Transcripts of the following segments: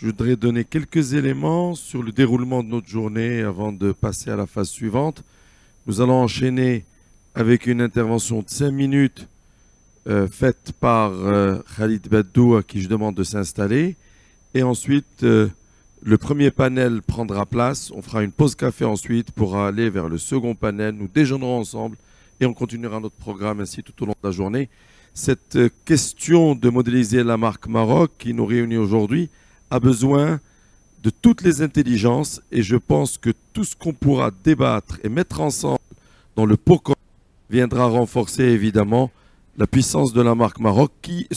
Je voudrais donner quelques éléments sur le déroulement de notre journée avant de passer à la phase suivante. Nous allons enchaîner avec une intervention de 5 minutes faite par Khalid Baddou, à qui je demande de s'installer. Et ensuite, le premier panel prendra place. On fera une pause café ensuite pour aller vers le second panel. Nous déjeunerons ensemble et on continuera notre programme ainsi tout au long de la journée. Cette question de modéliser la marque Maroc qui nous réunit aujourd'hui a besoin de toutes les intelligences et je pense que tout ce qu'on pourra débattre et mettre ensemble dans le pot commun viendra renforcer évidemment la puissance de la marque Maroc qui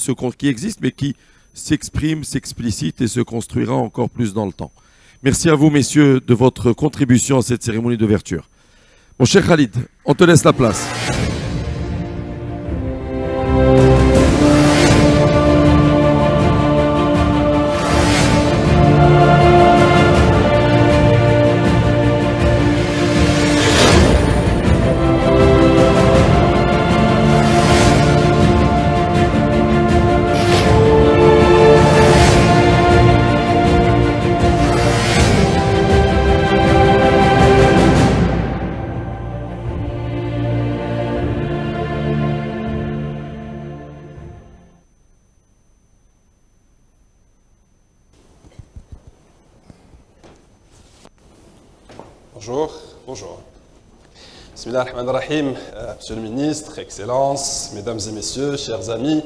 existe mais qui s'exprime, s'explicite et se construira encore plus dans le temps. Merci à vous messieurs de votre contribution à cette cérémonie d'ouverture. Mon cher Khalid, on te laisse la place. Bonjour. Bismillah ar-Rahman ar-Rahim, Monsieur le Ministre, Excellences, Mesdames et Messieurs, chers amis.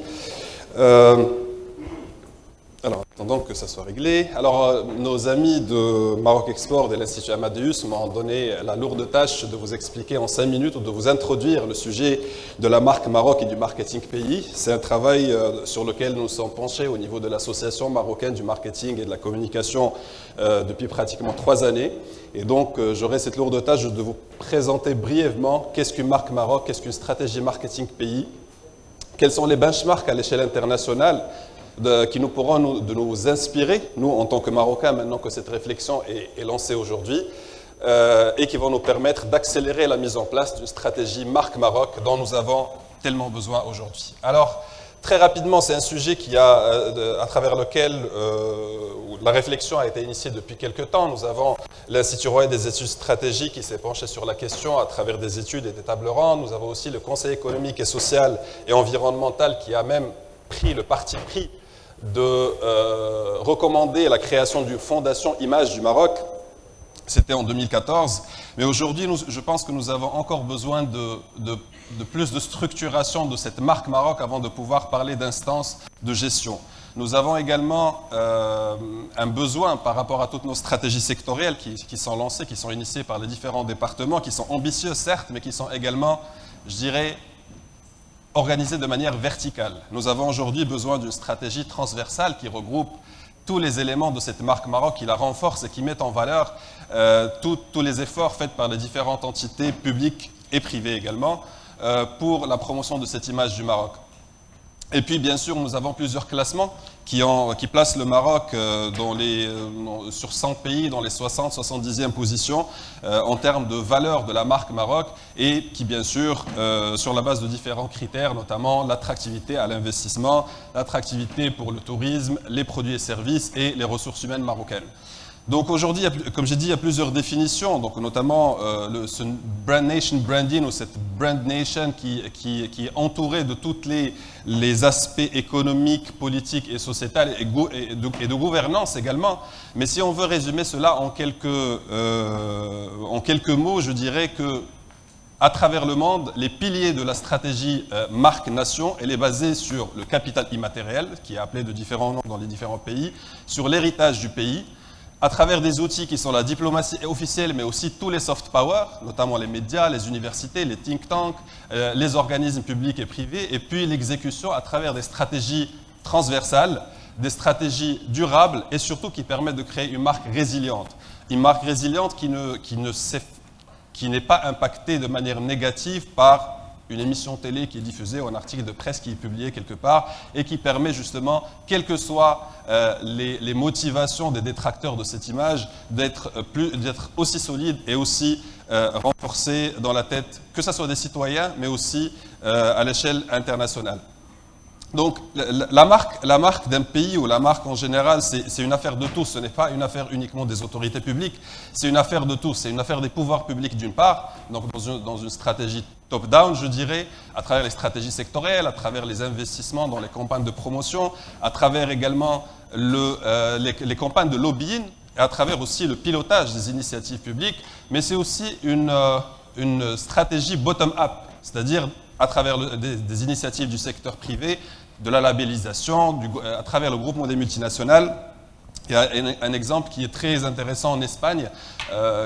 Alors, attendons que ça soit réglé. Alors, nos amis de Maroc Export et l'Institut Amadeus m'ont donné la lourde tâche de vous expliquer en 5 minutes ou de vous introduire le sujet de la marque Maroc et du marketing pays. C'est un travail sur lequel nous sommes penchés au niveau de l'Association marocaine du marketing et de la communication depuis pratiquement 3 années. Et donc, j'aurai cette lourde tâche de vous présenter brièvement qu'est-ce qu'une marque Maroc, qu'est-ce qu'une stratégie marketing pays, quels sont les benchmarks à l'échelle internationale qui nous pourront nous inspirer, nous en tant que Marocains, maintenant que cette réflexion est lancée aujourd'hui, et qui vont nous permettre d'accélérer la mise en place d'une stratégie marque Maroc dont nous avons tellement besoin aujourd'hui. Alors, très rapidement, c'est un sujet à travers lequel la réflexion a été initiée depuis quelques temps. Nous avons l'Institut royal des études stratégiques qui s'est penché sur la question à travers des études et des tables rondes. Nous avons aussi le Conseil économique et social et environnemental qui a même pris le parti pris de recommander la création d'une fondation Image du Maroc. C'était en 2014. Mais aujourd'hui, je pense que nous avons encore besoin de plus de structuration de cette marque Maroc avant de pouvoir parler d'instances de gestion. Nous avons également un besoin par rapport à toutes nos stratégies sectorielles qui sont lancées, qui sont initiées par les différents départements, qui sont ambitieuses certes, mais qui sont également, je dirais, organisées de manière verticale. Nous avons aujourd'hui besoin d'une stratégie transversale qui regroupe tous les éléments de cette marque Maroc, qui la renforce et qui met en valeur tous les efforts faits par les différentes entités publiques et privées également pour la promotion de cette image du Maroc. Et puis, bien sûr, nous avons plusieurs classements qui placent le Maroc sur 100 pays dans les 60-70e positions en termes de valeur de la marque Maroc et qui, bien sûr, sur la base de différents critères, notamment l'attractivité à l'investissement, l'attractivité pour le tourisme, les produits et services et les ressources humaines marocaines. Donc aujourd'hui, comme j'ai dit, il y a plusieurs définitions, donc notamment ce Brand Nation Branding ou cette Brand Nation qui est entourée de tous les aspects économiques, politiques et sociétals et de gouvernance également. Mais si on veut résumer cela en quelques mots, je dirais que à travers le monde, les piliers de la stratégie marque-nation, elle est basée sur le capital immatériel, qui est appelé de différents noms dans les différents pays, sur l'héritage du pays, à travers des outils qui sont la diplomatie officielle, mais aussi tous les soft power, notamment les médias, les universités, les think tanks, les organismes publics et privés, et puis l'exécution à travers des stratégies transversales, des stratégies durables et surtout qui permettent de créer une marque résiliente. Une marque résiliente qui n'est pas impactée de manière négative par une émission télé qui est diffusée ou un article de presse qui est publié quelque part et qui permet justement, quelles que soient les motivations des détracteurs de cette image, d'être aussi solide et aussi renforcée dans la tête, que ce soit des citoyens, mais aussi à l'échelle internationale. Donc la marque d'un pays ou la marque en général, c'est une affaire de tous. Ce n'est pas une affaire uniquement des autorités publiques, c'est une affaire de tous. C'est une affaire des pouvoirs publics d'une part, donc dans une stratégie top-down, je dirais, à travers les stratégies sectorielles, à travers les investissements dans les campagnes de promotion, à travers également les campagnes de lobbying, et à travers aussi le pilotage des initiatives publiques, mais c'est aussi une stratégie bottom-up, c'est-à-dire à travers des initiatives du secteur privé, de la labellisation, à travers le groupement des multinationales. Il y a un exemple qui est très intéressant en Espagne,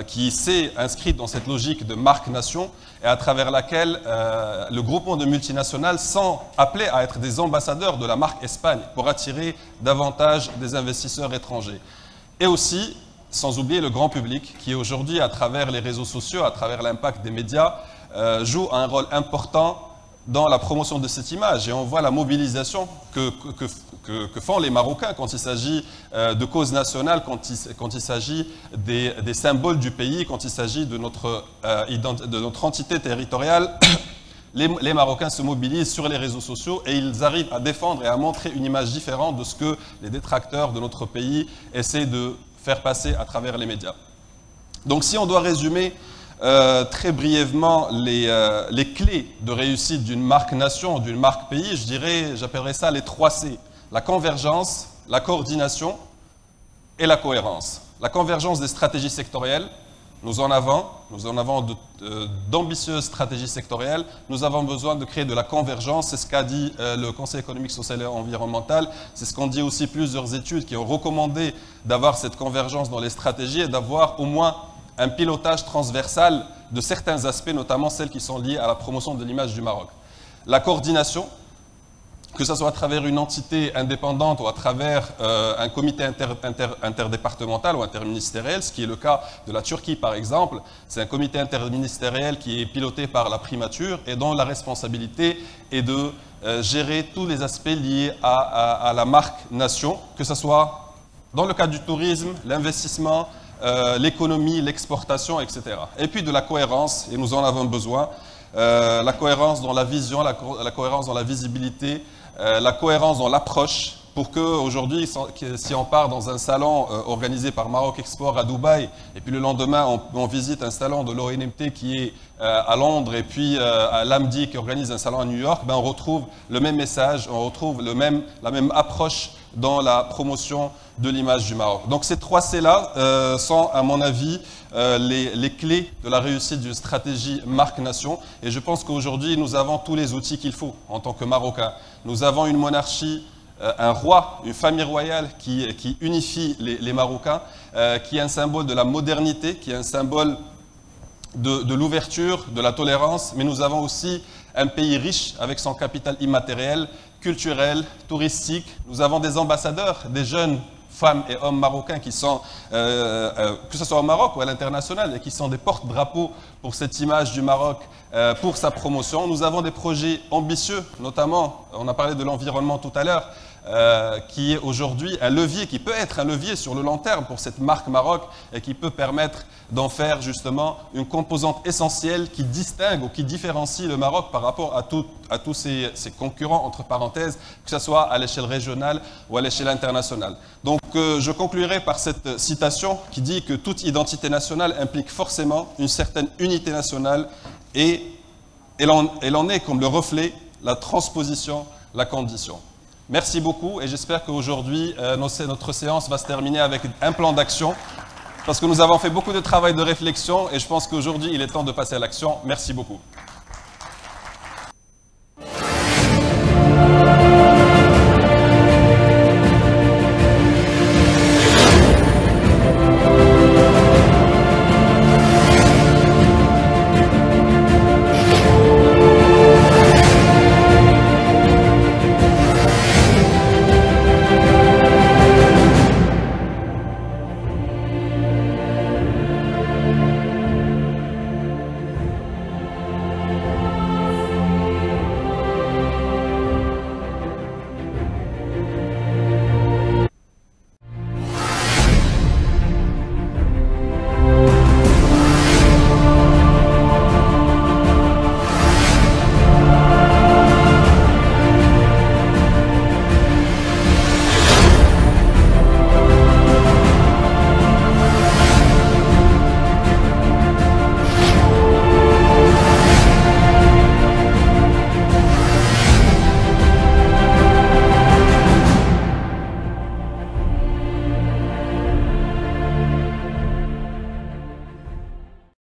qui s'est inscrit dans cette logique de marque-nation, et à travers laquelle le groupement de multinationales sont appelés à être des ambassadeurs de la marque Espagne pour attirer davantage des investisseurs étrangers. Et aussi, sans oublier le grand public, qui aujourd'hui, à travers les réseaux sociaux, à travers l'impact des médias, joue un rôle important dans la promotion de cette image. Et on voit la mobilisation que font les Marocains quand il s'agit de causes nationales, quand il s'agit des symboles du pays, quand il s'agit de notre entité territoriale. Les Marocains se mobilisent sur les réseaux sociaux et ils arrivent à défendre et à montrer une image différente de ce que les détracteurs de notre pays essaient de faire passer à travers les médias. Donc si on doit résumer très brièvement les clés de réussite d'une marque nation, d'une marque pays, j'appellerais ça les 3 C. La convergence, la coordination et la cohérence. La convergence des stratégies sectorielles, nous en avons d'ambitieuses stratégies sectorielles, nous avons besoin de créer de la convergence, c'est ce qu'a dit le Conseil économique, social et environnemental, c'est ce qu'ont dit aussi plusieurs études qui ont recommandé d'avoir cette convergence dans les stratégies et d'avoir au moins un pilotage transversal de certains aspects, notamment celles qui sont liées à la promotion de l'image du Maroc. La coordination, que ce soit à travers une entité indépendante ou à travers un comité interdépartemental ou interministériel, ce qui est le cas de la Turquie par exemple, c'est un comité interministériel qui est piloté par la primature et dont la responsabilité est de gérer tous les aspects liés à la marque nation, que ce soit dans le cadre du tourisme, l'investissement, l'économie, l'exportation, etc. Et puis de la cohérence, et nous en avons besoin, la cohérence dans la vision, la cohérence dans la visibilité, la cohérence dans l'approche, pour qu'aujourd'hui, si on part dans un salon organisé par Maroc Export à Dubaï, et puis le lendemain, on visite un salon de l'ONMT qui est à Londres, et puis à l'AMDI qui organise un salon à New York, ben on retrouve le même message, on retrouve la même approche dans la promotion de l'image du Maroc. Donc ces 3 C-là sont, à mon avis, les clés de la réussite d'une stratégie marque-nation. Et je pense qu'aujourd'hui, nous avons tous les outils qu'il faut en tant que Marocains. Nous avons une monarchie, un roi, une famille royale qui unifie les Marocains, qui est un symbole de la modernité, qui est un symbole de l'ouverture, de la tolérance, mais nous avons aussi un pays riche avec son capital immatériel, culturel, touristique. Nous avons des ambassadeurs, des jeunes femmes et hommes marocains qui sont, que ce soit au Maroc ou à l'international, et qui sont des porte-drapeaux pour cette image du Maroc, pour sa promotion. Nous avons des projets ambitieux, notamment, on a parlé de l'environnement tout à l'heure, qui est aujourd'hui un levier, qui peut être un levier sur le long terme pour cette marque Maroc et qui peut permettre d'en faire justement une composante essentielle qui distingue ou qui différencie le Maroc par rapport à tous ses concurrents, entre parenthèses, que ce soit à l'échelle régionale ou à l'échelle internationale. Donc je conclurai par cette citation qui dit que toute identité nationale implique forcément une certaine unité nationale et elle en est comme le reflet, la transposition, la condition. Merci beaucoup et j'espère qu'aujourd'hui, notre séance va se terminer avec un plan d'action parce que nous avons fait beaucoup de travail de réflexion et je pense qu'aujourd'hui, il est temps de passer à l'action. Merci beaucoup.